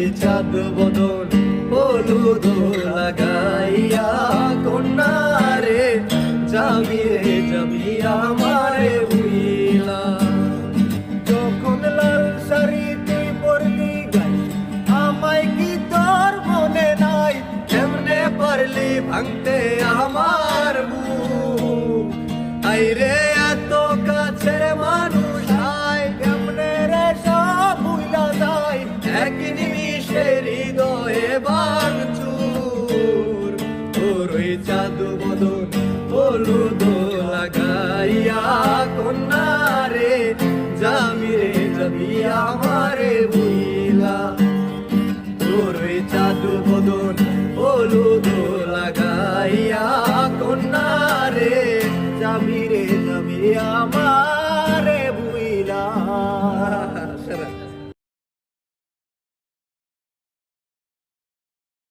ওই চাঁদ বদন হলুদ লাগাইয়া কন্যা রে যাবি রে যাবি আমারে ভুইলা। যখন লাল শাড়ি তুই পরলি গাই আমায় কি তোর মনে নাই? কেমনে পারলি ভাঙতে আমার বুক? আইরে এত কাছের মানুষ আয় কেমনে রে সব ভুইলা যায়? এক নিমিষে হৃদয়ে ভাঙচুর তোর ওই চাঁদ বদন হলুদ